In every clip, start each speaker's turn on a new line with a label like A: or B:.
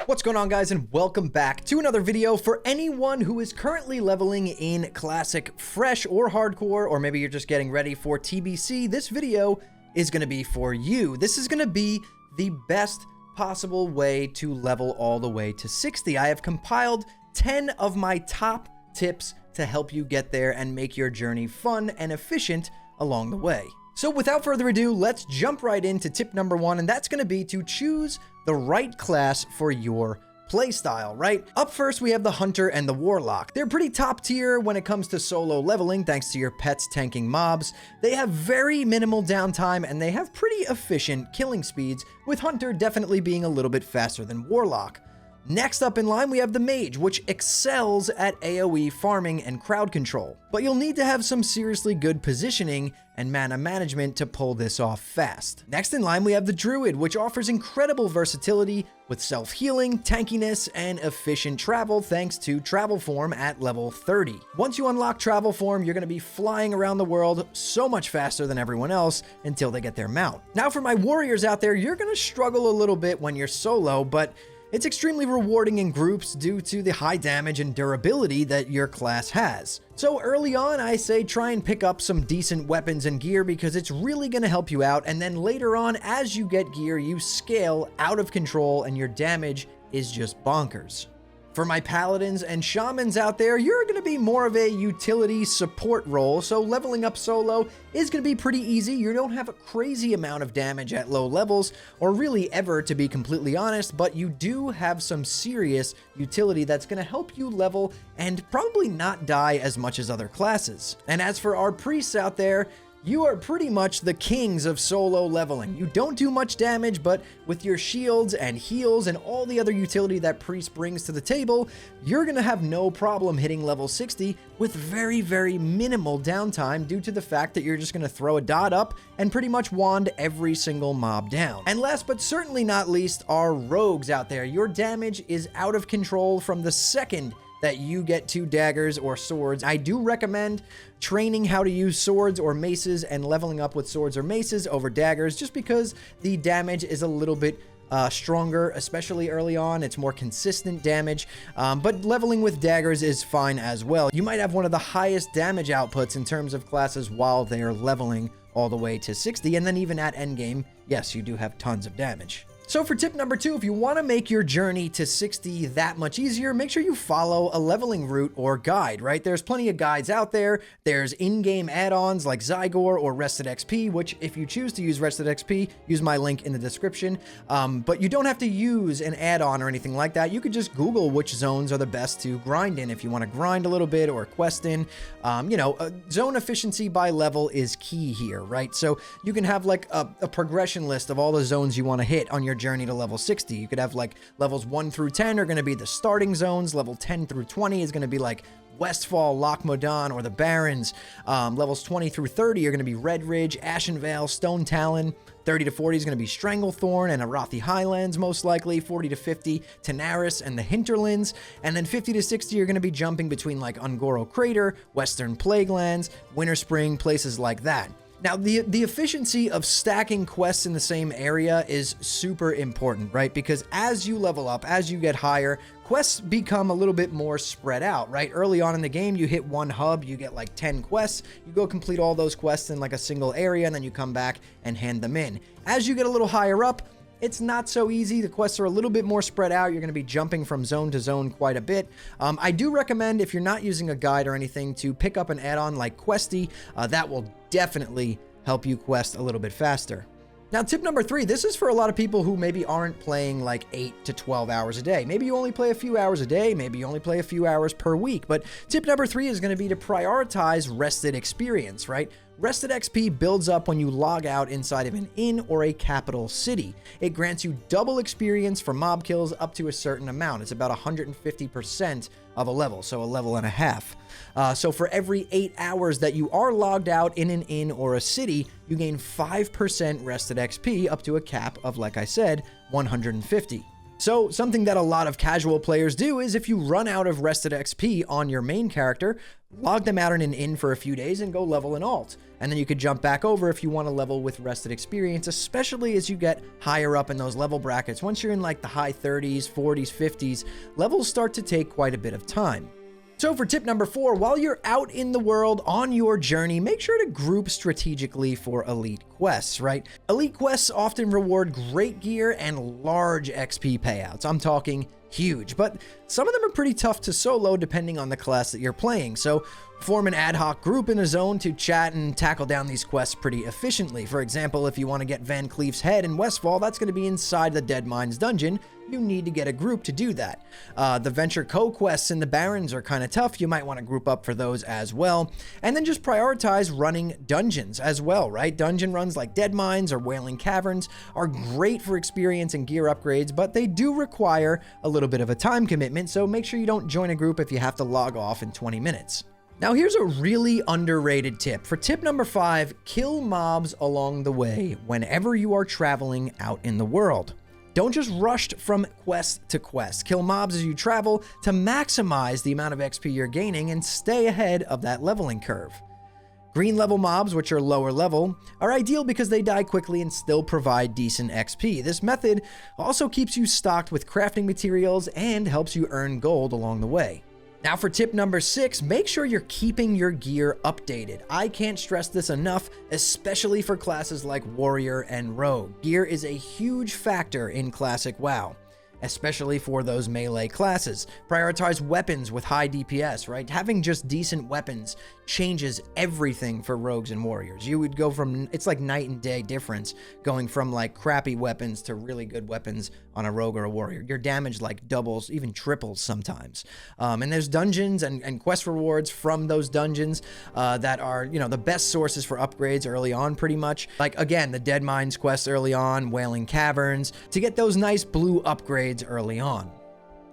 A: What's going on, guys, and welcome back to another video. For anyone who is currently leveling in Classic, Fresh, or Hardcore, or maybe you're just getting ready for TBC, this video is going to be for you. This is going to be the best possible way to level all the way to 60. I have compiled 10 of my top tips to help you get there and make your journey fun and efficient along the way. So without further ado, let's jump right into tip number 1, and that's going to be to choose the right class for your playstyle, right? Up first, we have the Hunter and the Warlock. They're pretty top tier when it comes to solo leveling, thanks to your pets tanking mobs. They have very minimal downtime, and they have pretty efficient killing speeds, with Hunter definitely being a little bit faster than Warlock. Next up in line, we have the Mage, which excels at AoE farming and crowd control. But you'll need to have some seriously good positioning and mana management to pull this off fast. Next in line, we have the Druid, which offers incredible versatility with self-healing, tankiness, and efficient travel thanks to Travel Form at level 30. Once you unlock Travel Form, you're going to be flying around the world so much faster than everyone else until they get their mount. Now for my warriors out there, you're going to struggle a little bit when you're solo, but it's extremely rewarding in groups due to the high damage and durability that your class has. So early on, I say try and pick up some decent weapons and gear because it's really going to help you out, and then later on, as you get gear, you scale out of control and your damage is just bonkers. For my paladins and shamans out there, you're going to be more of a utility support role, so leveling up solo is going to be pretty easy. You don't have a crazy amount of damage at low levels, or really ever, to be completely honest, but you do have some serious utility that's going to help you level and probably not die as much as other classes. And as for our priests out there, you are pretty much the kings of solo leveling. You don't do much damage, but with your shields and heals and all the other utility that Priest brings to the table, you're gonna have no problem hitting level 60 with very, very minimal downtime due to the fact that you're just gonna throw a dot up and pretty much wand every single mob down. And last but certainly not least are rogues out there. Your damage is out of control from the second that you get 2 daggers or swords. I do recommend training how to use swords or maces and leveling up with swords or maces over daggers, just because the damage is a little bit stronger, especially early on. It's more consistent damage, but leveling with daggers is fine as well. You might have one of the highest damage outputs in terms of classes while they are leveling all the way to 60, and then even at endgame, yes, you do have tons of damage. So for tip number 2, if you want to make your journey to 60 that much easier, make sure you follow a leveling route or guide, right? There's plenty of guides out there. There's in-game add-ons like Zygor or Rested XP, which if you choose to use Rested XP, use my link in the description. But you don't have to use an add-on or anything like that. You could just Google which zones are the best to grind in if you want to grind a little bit or quest in. Zone efficiency by level is key here, right? So you can have like a progression list of all the zones you want to hit on your journey to level 60. You could have like levels 1 through 10 are going to be the starting zones. Level 10 through 20 is going to be like Westfall, Loch Modan, or the Barrens. Levels 20 through 30 are going to be Red Ridge, Ashenvale, Stone Talon. 30 to 40 is going to be Stranglethorn and Arathi Highlands, most likely. 40 to 50, Tanaris and the Hinterlands. And then 50 to 60 are going to be jumping between like Ungoro Crater, Western Plaguelands, Winter Spring, places like that. Now, the efficiency of stacking quests in the same area is super important, right? Because as you level up, as you get higher, quests become a little bit more spread out, right? Early on in the game, you hit one hub, you get like 10 quests, you go complete all those quests in like a single area, and then you come back and hand them in. As you get a little higher up, it's not so easy. The quests are a little bit more spread out. You're going to be jumping from zone to zone quite a bit. I do recommend, if you're not using a guide or anything, to pick up an add-on like Questy. That will definitely help you quest a little bit faster. Now, tip number 3, this is for a lot of people who maybe aren't playing like 8 to 12 hours a day. Maybe you only play a few hours a day, maybe you only play a few hours per week, but tip number 3 is going to be to prioritize rested experience, right? Rested XP builds up when you log out inside of an inn or a capital city. It grants you double experience for mob kills up to a certain amount. It's about 150% of a level, so a level and a half. So for every 8 hours that you are logged out in an inn or a city, you gain 5% rested XP up to a cap of, like I said, 150. So something that a lot of casual players do is if you run out of rested XP on your main character, log them out in an inn for a few days and go level an alt. And then you could jump back over if you want to level with rested experience, especially as you get higher up in those level brackets. Once you're in like the high 30s, 40s, 50s, levels start to take quite a bit of time. So for tip number 4, while you're out in the world on your journey, make sure to group strategically for elite quests, right? Elite quests often reward great gear and large XP payouts. I'm talking huge, but some of them are pretty tough to solo depending on the class that you're playing. So form an ad hoc group in a zone to chat and tackle down these quests pretty efficiently. For example, if you want to get Van Cleef's head in Westfall, that's going to be inside the Dead Mines dungeon. You need to get a group to do that. The Venture Co-quests in the Barrens are kind of tough. You might want to group up for those as well. And then just prioritize running dungeons as well, right? Dungeon runs like Dead Mines or Wailing Caverns are great for experience and gear upgrades, but they do require a little bit of a time commitment, so make sure you don't join a group if you have to log off in 20 minutes. Now here's a really underrated tip. For tip number 5, kill mobs along the way whenever you are traveling out in the world. Don't just rush from quest to quest. Kill mobs as you travel to maximize the amount of XP you're gaining and stay ahead of that leveling curve. Green level mobs, which are lower level, are ideal because they die quickly and still provide decent XP. This method also keeps you stocked with crafting materials and helps you earn gold along the way. Now for tip number 6, make sure you're keeping your gear updated. I can't stress this enough, especially for classes like Warrior and Rogue. Gear is a huge factor in Classic WoW, especially for those melee classes. Prioritize weapons with high DPS, right? Having just decent weapons changes everything for rogues and warriors. You would go from, it's like night and day difference, going from like crappy weapons to really good weapons on a rogue or a warrior. Your damage like doubles, even triples sometimes. And there's dungeons and quest rewards from those dungeons that are, you know, the best sources for upgrades early on pretty much. Like again, the Dead Mines quest early on, Wailing Caverns, to get those nice blue upgrades early on.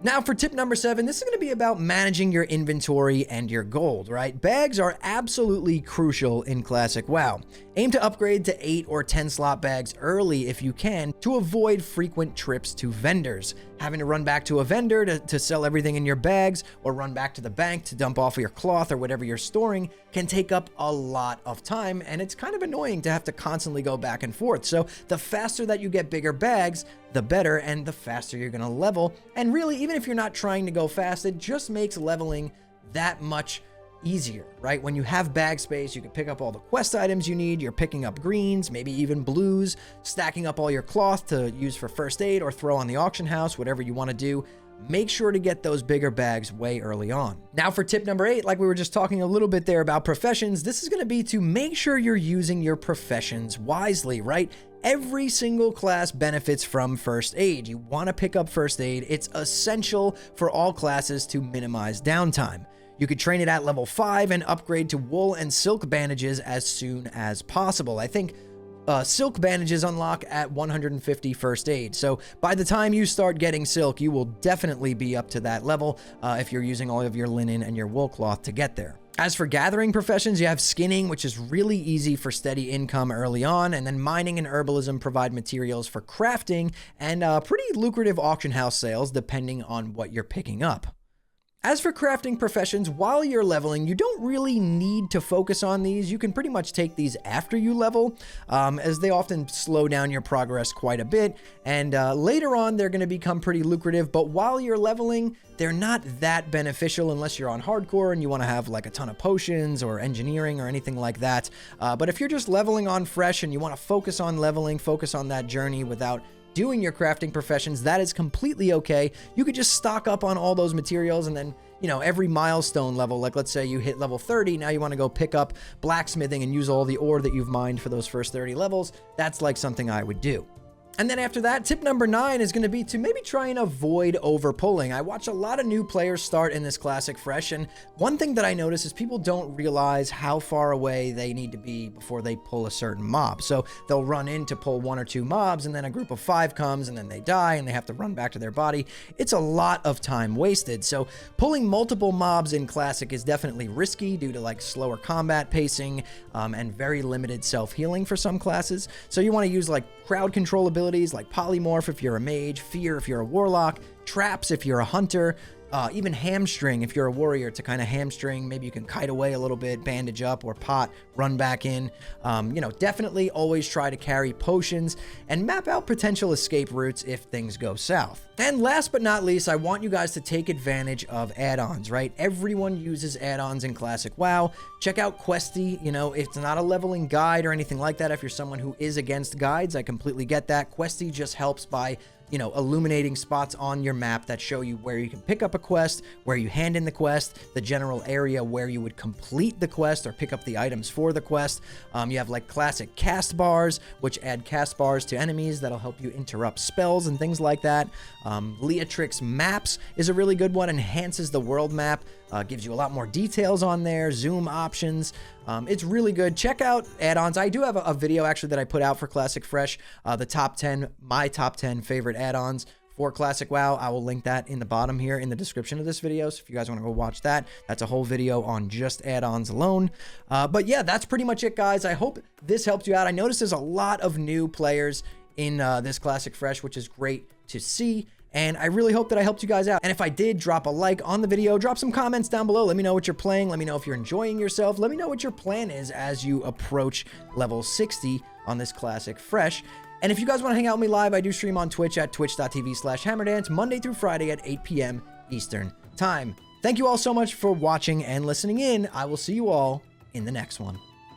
A: Now for tip number 7, this is going to be about managing your inventory and your gold, right? Bags are absolutely crucial in Classic WoW. Aim to upgrade to 8 or 10 slot bags early if you can to avoid frequent trips to vendors. Having to run back to a vendor to sell everything in your bags or run back to the bank to dump off your cloth or whatever you're storing can take up a lot of time, and it's kind of annoying to have to constantly go back and forth. So the faster that you get bigger bags, the better, and the faster you're going to level. And really, even if you're not trying to go fast, it just makes leveling that much easier, right? When you have bag space, you can pick up all the quest items you need. You're picking up greens, maybe even blues, stacking up all your cloth to use for first aid or throw on the auction house, whatever you want to do. Make sure to get those bigger bags way early on. Now for tip number 8, like we were just talking a little bit there about professions, this is going to be to make sure you're using your professions wisely, right? Every single class benefits from first aid. You want to pick up first aid. It's essential for all classes to minimize downtime. You could train it at level 5 and upgrade to wool and silk bandages as soon as possible. I think silk bandages unlock at 150 first aid. So by the time you start getting silk, you will definitely be up to that level if you're using all of your linen and your wool cloth to get there. As for gathering professions, you have skinning, which is really easy for steady income early on, and then mining and herbalism provide materials for crafting and pretty lucrative auction house sales depending on what you're picking up. As for crafting professions, while you're leveling, you don't really need to focus on these. You can pretty much take these after you level, as they often slow down your progress quite a bit, and later on they're going to become pretty lucrative, but while you're leveling, they're not that beneficial unless you're on hardcore and you want to have like a ton of potions or engineering or anything like that. But if you're just leveling on fresh and you want to focus on leveling, focus on that journey without doing your crafting professions, that is completely okay. You could just stock up on all those materials, and then, you know, every milestone level, like let's say you hit level 30, now you want to go pick up blacksmithing and use all the ore that you've mined for those first 30 levels. That's like something I would do. And then after that, tip number 9 is going to be to maybe try and avoid overpulling. I watch a lot of new players start in this Classic Fresh, and one thing that I notice is people don't realize how far away they need to be before they pull a certain mob. So they'll run in to pull 1 or 2 mobs, and then a group of 5 comes, and then they die, and they have to run back to their body. It's a lot of time wasted. So pulling multiple mobs in Classic is definitely risky due to like slower combat pacing and very limited self-healing for some classes. So you want to use like crowd control ability abilities like Polymorph if you're a mage, Fear if you're a warlock, Traps if you're a hunter, even Hamstring if you're a warrior to kind of hamstring. Maybe you can kite away a little bit, bandage up, or pot, run back in. You know, definitely always try to carry potions and map out potential escape routes if things go south. And last but not least, I want you guys to take advantage of add-ons, right? Everyone uses add-ons in Classic WoW. Check out Questy. You know, it's not a leveling guide or anything like that. If you're someone who is against guides, I completely get that. Questy just helps by, you know, illuminating spots on your map that show you where you can pick up a quest, where you hand in the quest, the general area where you would complete the quest or pick up the items for the quest. You have like classic cast bars, which add cast bars to enemies that'll help you interrupt spells and things like that. Leatrix Maps is a really good one, enhances the world map, gives you a lot more details on there, zoom options. It's really good. Check out add-ons. I do have a video actually that I put out for Classic Fresh, the top 10, my top 10 favorite add-ons for Classic WoW. I will link that in the bottom here in the description of this video. So if you guys want to go watch that, that's a whole video on just add-ons alone. But yeah, that's pretty much it, guys. I hope this helped you out. I noticed there's a lot of new players in this Classic Fresh, which is great to see. And I really hope that I helped you guys out. And if I did, drop a like on the video, drop some comments down below. Let me know what you're playing. Let me know if you're enjoying yourself. Let me know what your plan is as you approach level 60 on this Classic Fresh. And if you guys want to hang out with me live, I do stream on Twitch at twitch.tv/hammerdance Monday through Friday at 8 p.m. Eastern Time. Thank you all so much for watching and listening in. I will see you all in the next one.